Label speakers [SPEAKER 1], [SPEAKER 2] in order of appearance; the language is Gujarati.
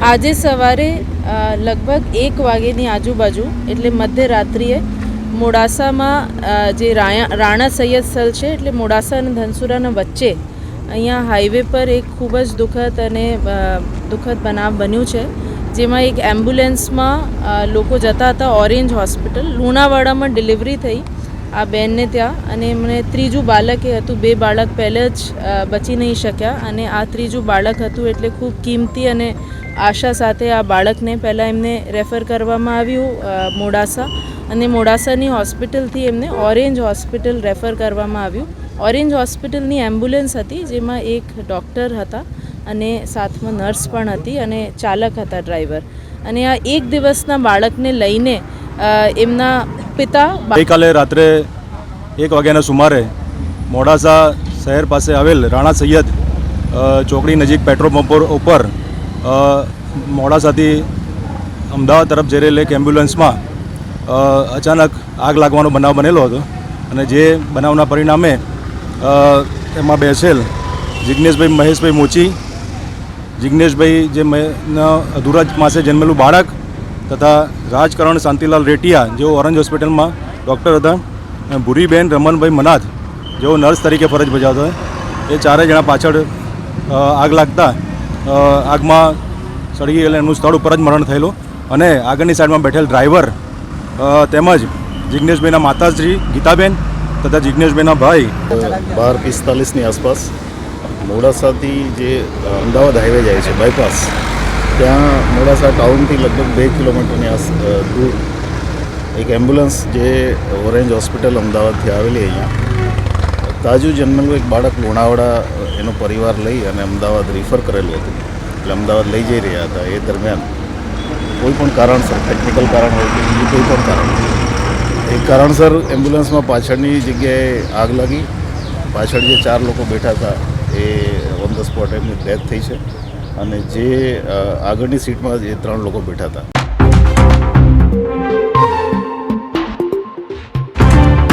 [SPEAKER 1] આજે સવારે લગભગ 1 વાગ્યાની આજુબાજુ એટલે મધ્યરાત્રિએ મોડાસામાં જે રાણા સૈયદ સ્થળ છે એટલે મોડાસા અને ધનસુરાના વચ્ચે અહીંયા હાઈવે પર એક ખૂબ જ દુઃખદ બનાવ બન્યું છે, જેમાં એક એમ્બ્યુલન્સમાં લોકો જતા હતા ઓરેન્જ હોસ્પિટલ લુણાવાડામાં ડિલિવરી થઈ આ બેનને ત્યાં, અને એમને ત્રીજું બાળક એ હતું. 2 બાળક પહેલાં જ બચી નહીં શક્યા અને આ ત્રીજું બાળક હતું એટલે ખૂબ કિંમતી અને આશા સાથે આ બાળકને પહેલાં એમને રેફર કરવામાં આવ્યું મોડાસા, અને મોડાસાની હોસ્પિટલથી એમને ઓરેન્જ હોસ્પિટલ રેફર કરવામાં આવ્યું. ઓરેન્જ હોસ્પિટલની એમ્બ્યુલન્સ હતી જેમાં એક ડૉક્ટર હતા અને સાથમાં નર્સ પણ હતી અને ચાલક હતા ડ્રાઈવર, અને આ 1 દિવસના બાળકને લઈને એમના પિતા
[SPEAKER 2] ગઈકાલે રાત્રે 1 વાગ્યાના સુમારે મોડાસા શહેર પાસે આવેલ રાણા સૈયદ ચોકડી નજીક પેટ્રોલ પંપ ઉપર મોડાસાથી અમદાવાદ તરફ જઈ રહેલી એક એમ્બ્યુલન્સમાં અચાનક આગ લાગવાનો બનાવ બનેલો હતો, અને જે બનાવના પરિણામે એમાં બેસેલ જિગ્નેશભાઈ મહેશભાઈ મોચી, જિગ્નેશભાઈ જે અધૂરા માસે જન્મેલું બાળક તથા રાજકરણ શાંતિલાલ રેટિયા જેઓ ઓરેન્જ હોસ્પિટલમાં ડૉક્ટર હતા, ભૂરીબેન રમણભાઈ મનાથ જેઓ નર્સ તરીકે ફરજ બજાવતા હતા, એ 4 જણા પાછળ આગ લાગતા આગમાં સળગી ગયેલા એમનું સ્થળ ઉપર જ મરણ થયેલું, અને આગળની સાઈડમાં બેઠેલ ડ્રાઈવર તેમજ જિગ્નેશભાઈના માતાશ્રી ગીતાબેન તથા જિગ્નેશભાઈના ભાઈ
[SPEAKER 3] 12:45ની આસપાસ મોડાસાથી જે અમદાવાદ હાઈવે જાય છે બાયપાસ, ત્યાં મોડાસા ટાઉનથી લગભગ 2 કિલોમીટરની દૂર એક એમ્બ્યુલન્સ જે ઓરેન્જ હોસ્પિટલ અમદાવાદથી આવેલી અહીંયા તાજું જન્મેલું એક બાળક લુણાવાડા એનો પરિવાર લઈ અને અમદાવાદ રિફર કરેલું હતું, એટલે અમદાવાદ લઈ જઈ રહ્યા હતા. એ દરમિયાન કોઈ પણ કારણસર, ટેકનિકલ કારણ હોય કે બીજું કોઈ પણ કારણ, એક કારણસર એમ્બ્યુલન્સમાં પાછળની જગ્યાએ આગ લાગી. પાછળ જે 4 લોકો બેઠા હતા એ ઓન ધ સ્પોટ એમની ડેથ થઈ છે, અને જે આગળની સીટમાં જે 3 લોકો બેઠા હતા